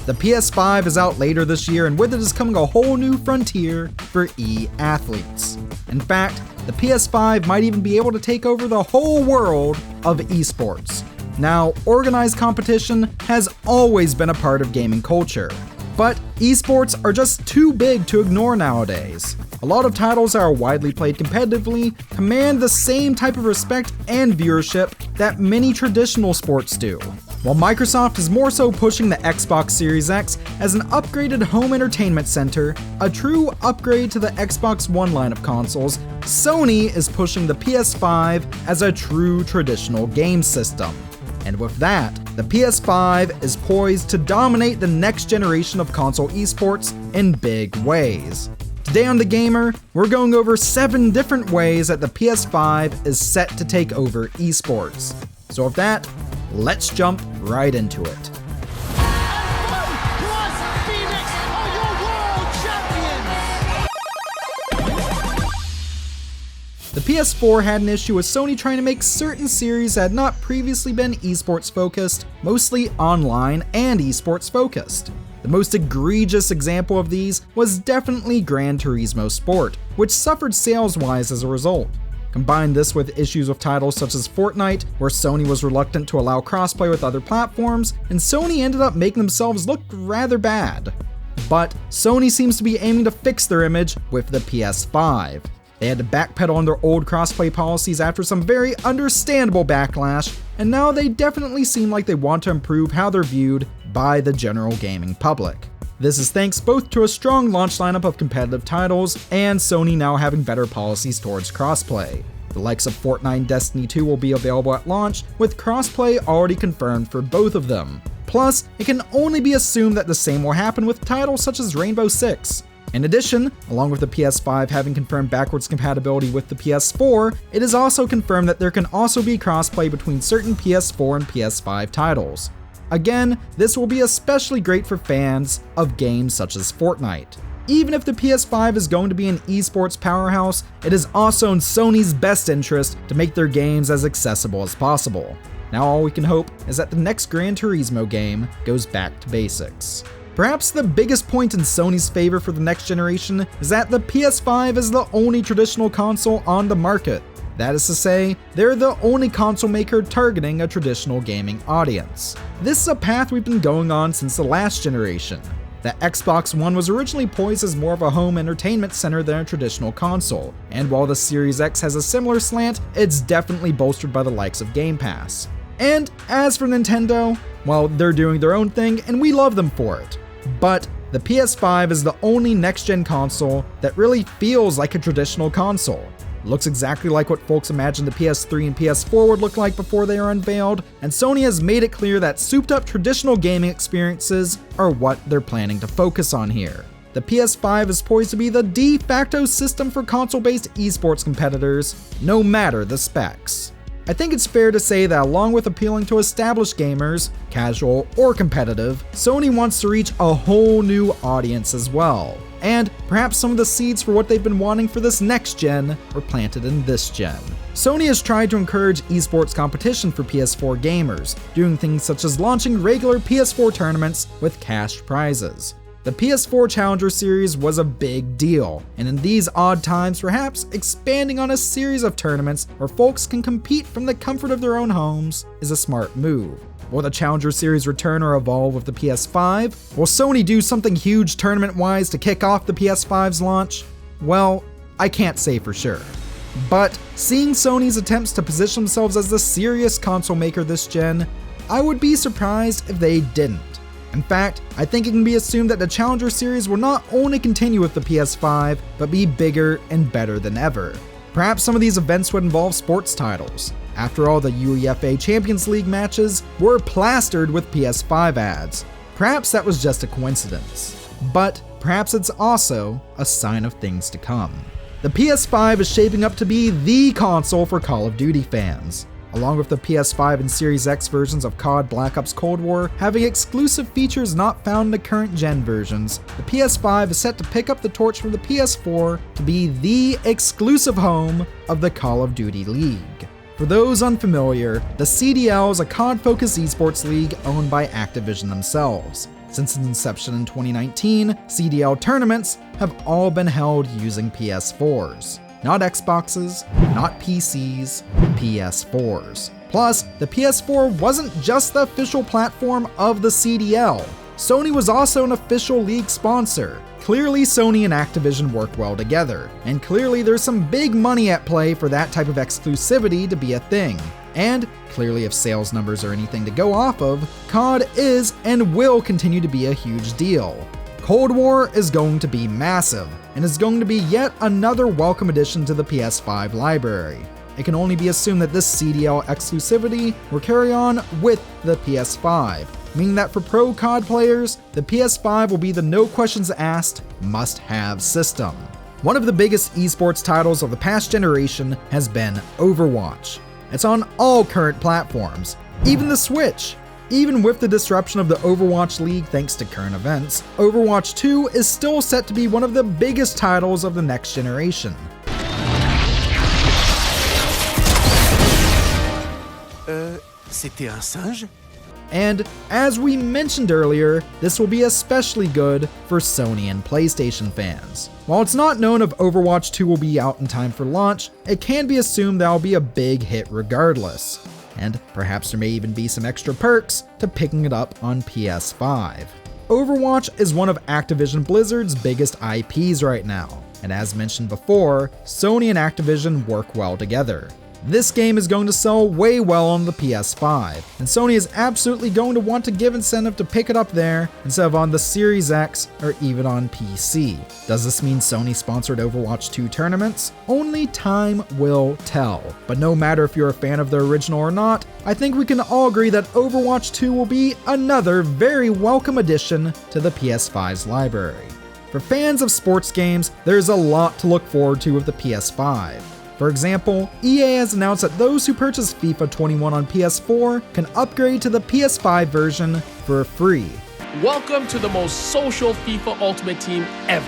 The PS5 is out later this year, and with it is coming a whole new frontier for e-athletes. In fact, the PS5 might even be able to take over the whole world of esports. Now, organized competition has always been a part of gaming culture, but esports are just too big to ignore nowadays. A lot of titles that are widely played competitively command the same type of respect and viewership that many traditional sports do. While Microsoft is more so pushing the Xbox Series X as an upgraded home entertainment center, a true upgrade to the Xbox One line of consoles, Sony is pushing the PS5 as a true traditional game system. And with that, the PS5 is poised to dominate the next generation of console esports in big ways. Today on TheGamer, we're going over 7 different ways that the PS5 is set to take over esports. So with that, let's jump right into it. The PS4 had an issue with Sony trying to make certain series that had not previously been esports focused, mostly online and esports focused. The most egregious example of these was definitely Gran Turismo Sport, which suffered sales-wise as a result. Combine this with issues with titles such as Fortnite, where Sony was reluctant to allow crossplay with other platforms, and Sony ended up making themselves look rather bad. But Sony seems to be aiming to fix their image with the PS5. They had to backpedal on their old crossplay policies after some very understandable backlash, and now they definitely seem like they want to improve how they're viewed by the general gaming public. This is thanks both to a strong launch lineup of competitive titles and Sony now having better policies towards crossplay. The likes of Fortnite and Destiny 2 will be available at launch, with crossplay already confirmed for both of them. Plus, it can only be assumed that the same will happen with titles such as Rainbow Six. In addition, along with the PS5 having confirmed backwards compatibility with the PS4, it is also confirmed that there can also be crossplay between certain PS4 and PS5 titles. Again, this will be especially great for fans of games such as Fortnite. Even if the PS5 is going to be an esports powerhouse, it is also in Sony's best interest to make their games as accessible as possible. Now all we can hope is that the next Gran Turismo game goes back to basics. Perhaps the biggest point in Sony's favor for the next generation is that the PS5 is the only traditional console on the market. That is to say, they're the only console maker targeting a traditional gaming audience. This is a path we've been going on since the last generation. The Xbox One was originally poised as more of a home entertainment center than a traditional console, and while the Series X has a similar slant, it's definitely bolstered by the likes of Game Pass. And as for Nintendo, well, they're doing their own thing and we love them for it. But the PS5 is the only next-gen console that really feels like a traditional console. It looks exactly like what folks imagined the PS3 and PS4 would look like before they are unveiled, and Sony has made it clear that souped-up traditional gaming experiences are what they're planning to focus on here. The PS5 is poised to be the de facto system for console-based esports competitors, no matter the specs. I think it's fair to say that along with appealing to established gamers, casual or competitive, Sony wants to reach a whole new audience as well. And perhaps some of the seeds for what they've been wanting for this next gen were planted in this gen. Sony has tried to encourage esports competition for PS4 gamers, doing things such as launching regular PS4 tournaments with cash prizes. The PS4 Challenger Series was a big deal, and in these odd times, perhaps expanding on a series of tournaments where folks can compete from the comfort of their own homes is a smart move. Will the Challenger Series return or evolve with the PS5? Will Sony do something huge tournament-wise to kick off the PS5's launch? Well, I can't say for sure. But seeing Sony's attempts to position themselves as the serious console maker this gen, I would be surprised if they didn't. In fact, I think it can be assumed that the Challenger Series will not only continue with the PS5, but be bigger and better than ever. Perhaps some of these events would involve sports titles. After all, the UEFA Champions League matches were plastered with PS5 ads. Perhaps that was just a coincidence. But perhaps it's also a sign of things to come. The PS5 is shaping up to be the console for Call of Duty fans. Along with the PS5 and Series X versions of COD Black Ops Cold War having exclusive features not found in the current gen versions, the PS5 is set to pick up the torch from the PS4 to be the exclusive home of the Call of Duty League. For those unfamiliar, the CDL is a COD-focused esports league owned by Activision themselves. Since its inception in 2019, CDL tournaments have all been held using PS4s. Not Xboxes, not PCs, PS4s. Plus, the PS4 wasn't just the official platform of the CDL. Sony was also an official league sponsor. Clearly, Sony and Activision work well together, and clearly there's some big money at play for that type of exclusivity to be a thing. And clearly, if sales numbers are anything to go off of, COD is and will continue to be a huge deal. Cold War is going to be massive, and is going to be yet another welcome addition to the PS5 library. It can only be assumed that this CDL exclusivity will carry on with the PS5, meaning that for pro COD players, the PS5 will be the no questions asked, must-have system. One of the biggest esports titles of the past generation has been Overwatch. It's on all current platforms, even the Switch. Even with the disruption of the Overwatch League thanks to current events, Overwatch 2 is still set to be one of the biggest titles of the next generation. C'était un singe? And as we mentioned earlier, this will be especially good for Sony and PlayStation fans. While it's not known if Overwatch 2 will be out in time for launch, it can be assumed that will be a big hit regardless. And perhaps there may even be some extra perks to picking it up on PS5. Overwatch is one of Activision Blizzard's biggest IPs right now, and as mentioned before, Sony and Activision work well together. This game is going to sell way well on the PS5, and Sony is absolutely going to want to give incentive to pick it up there instead of on the Series X or even on PC. Does this mean Sony sponsored Overwatch 2 tournaments? Only time will tell. But no matter if you're a fan of the original or not, I think we can all agree that Overwatch 2 will be another very welcome addition to the PS5's library. For fans of sports games, there's a lot to look forward to with the PS5. For example, EA has announced that those who purchase FIFA 21 on PS4 can upgrade to the PS5 version for free. Welcome to the most social FIFA Ultimate Team ever.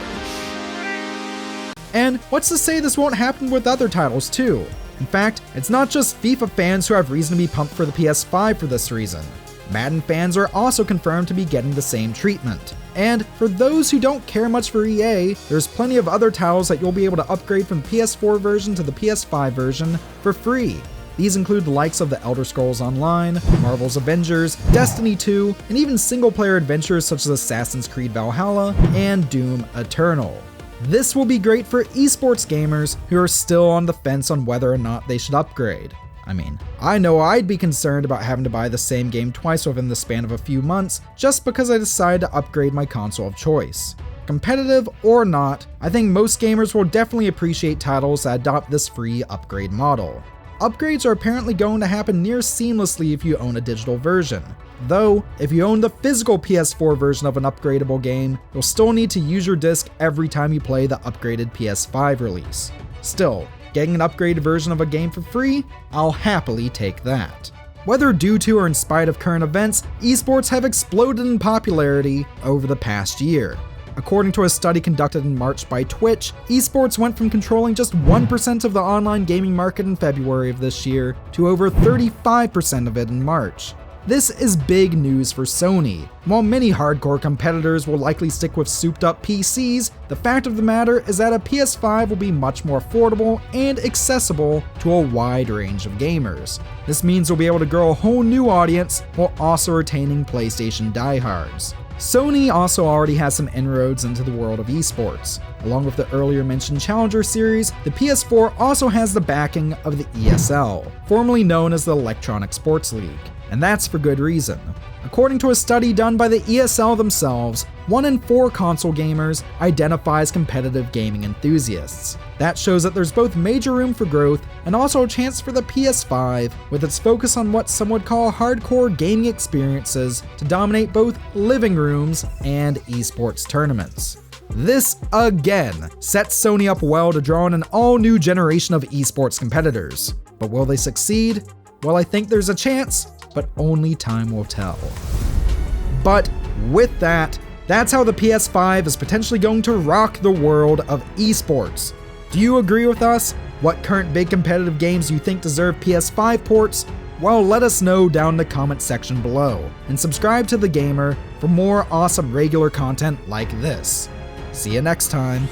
And what's to say this won't happen with other titles too? In fact, it's not just FIFA fans who have reason to be pumped for the PS5 for this reason. Madden fans are also confirmed to be getting the same treatment. And for those who don't care much for EA, there's plenty of other titles that you'll be able to upgrade from the PS4 version to the PS5 version for free. These include the likes of The Elder Scrolls Online, Marvel's Avengers, Destiny 2, and even single-player adventures such as Assassin's Creed Valhalla and Doom Eternal. This will be great for esports gamers who are still on the fence on whether or not they should upgrade. I mean, I know I'd be concerned about having to buy the same game twice within the span of a few months just because I decided to upgrade my console of choice. Competitive or not, I think most gamers will definitely appreciate titles that adopt this free upgrade model. Upgrades are apparently going to happen near seamlessly if you own a digital version. Though, if you own the physical PS4 version of an upgradable game, you'll still need to use your disc every time you play the upgraded PS5 release. Still, getting an upgraded version of a game for free, I'll happily take that. Whether due to or in spite of current events, esports have exploded in popularity over the past year. According to a study conducted in March by Twitch, esports went from controlling just 1% of the online gaming market in February of this year to over 35% of it in March. This is big news for Sony. While many hardcore competitors will likely stick with souped-up PCs, the fact of the matter is that a PS5 will be much more affordable and accessible to a wide range of gamers. This means we'll be able to grow a whole new audience while also retaining PlayStation diehards. Sony also already has some inroads into the world of esports. Along with the earlier mentioned Challenger series, the PS4 also has the backing of the ESL, formerly known as the Electronic Sports League. And that's for good reason. According to a study done by the ESL themselves, 1 in 4 console gamers identify as competitive gaming enthusiasts. That shows that there's both major room for growth and also a chance for the PS5, with its focus on what some would call hardcore gaming experiences, to dominate both living rooms and esports tournaments. This, again, sets Sony up well to draw in an all-new generation of esports competitors. But will they succeed? Well, I think there's a chance, but only time will tell. But with that, that's how the PS5 is potentially going to rock the world of esports. Do you agree with us? What current big competitive games do you think deserve PS5 ports? Well, let us know down in the comment section below, and subscribe to TheGamer for more awesome regular content like this. See you next time.